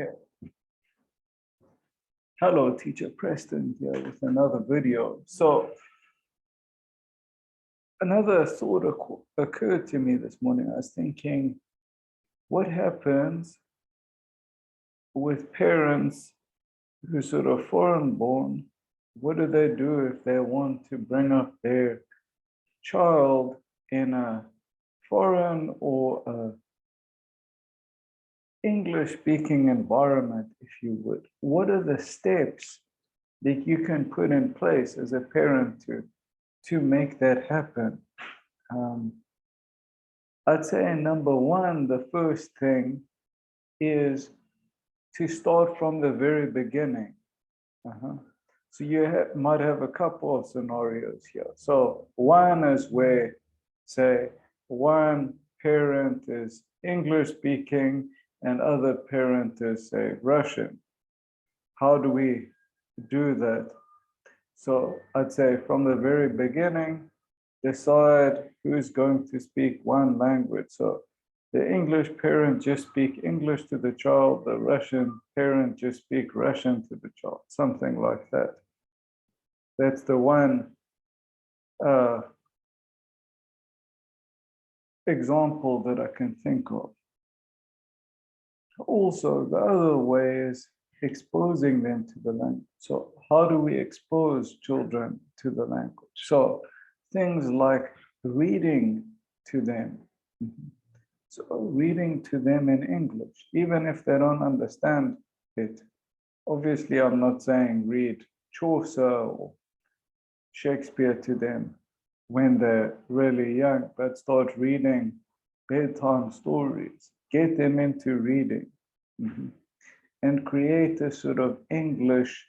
Okay. Hello, Teacher Preston here with another video. So another thought occurred to me this morning. I was thinking, what happens with parents who sort of foreign born? What do they do if they want to bring up their child in a foreign or a English-speaking environment, if you would? What are the steps that you can put in place as a parent to make that happen? I'd say number one, the first thing is to start from the very beginning. So you might have a couple of scenarios here. So one is where, say, one parent is English speaking and other parent is, say, Russian. How do we do that? So I'd say from the very beginning, decide who's going to speak one language. So the English parent just speak English to the child, the Russian parent just speak Russian to the child, something like that. That's the one example that I can think of. Also, the other way is exposing them to the language. So how do we expose children to the language? So things like reading to them. So reading to them in English, even if they don't understand it. Obviously, I'm not saying read Chaucer or Shakespeare to them when they're really young, but start reading bedtime stories, get them into reading, and create a sort of English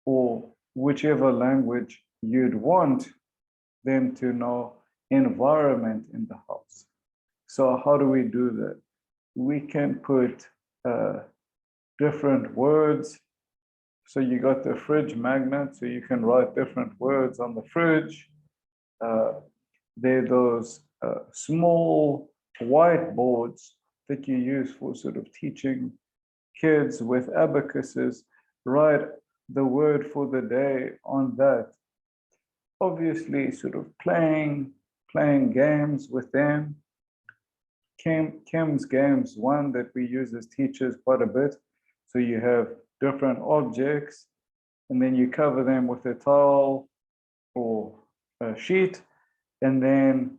or whichever language you'd want them to know environment in the house. So how do we do that? We can put different words. So you got the fridge magnet, so you can write different words on the fridge. There are those small whiteboards that you use for sort of teaching kids with abacuses. Write the word for the day on that. Obviously, sort of playing games with them. Kim's games, one that we use as teachers quite a bit. So you have different objects, and then you cover them with a towel or a sheet, and then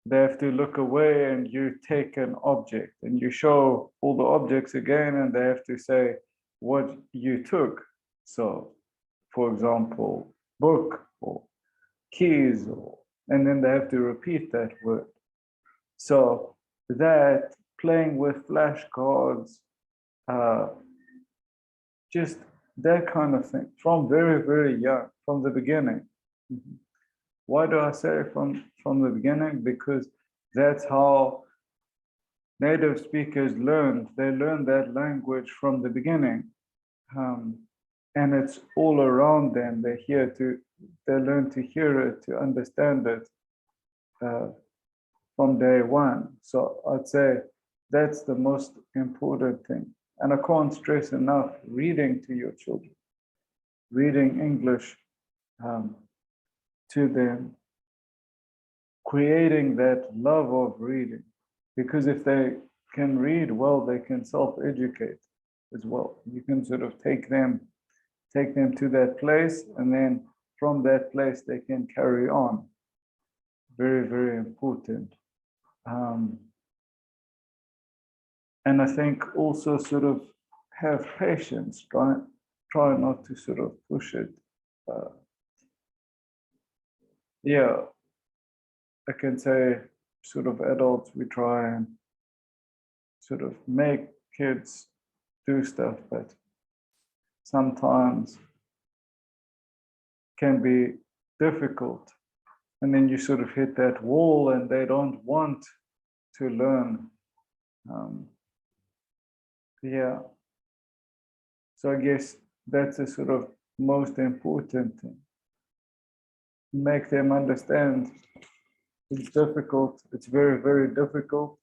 they have to look away and you take an object and you show all the objects again and they have to say what you took. So, for example, book or keys, and then they have to repeat that word. So that, playing with flashcards, just that kind of thing, from very, very young, from the beginning. Why do I say from the beginning? Because that's how native speakers learned. They learned that language from the beginning. And it's all around them. They learn to hear it, to understand it from day one. So I'd say that's the most important thing. And I can't stress enough reading to your children, reading English to them, creating that love of reading. Because if they can read well, they can self-educate as well. You can sort of take them to that place, and then from that place they can carry on. Very, very important. And I think also sort of have patience, try not to sort of push it. Yeah, I can say sort of adults, we try and sort of make kids do stuff, but sometimes can be difficult. And then you sort of hit that wall and they don't want to learn. Yeah. So I guess that's a sort of most important thing. Make them understand it's difficult. It's very, very difficult.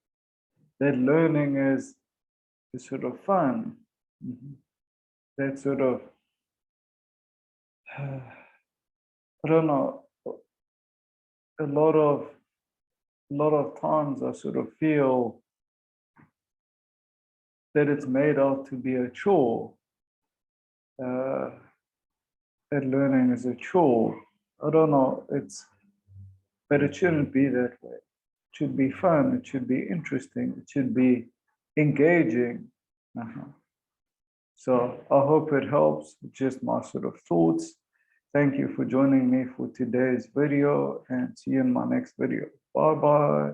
That learning is is sort of fun. That sort of, I don't know, a lot of times I sort of feel that it's made out to be a chore. That learning is a chore. I don't know, but it shouldn't be that way. It should be fun, it should be interesting, it should be engaging. So I hope it helps. Just my sort of thoughts. Thank you for joining me for today's video, and see you in my next video. Bye bye.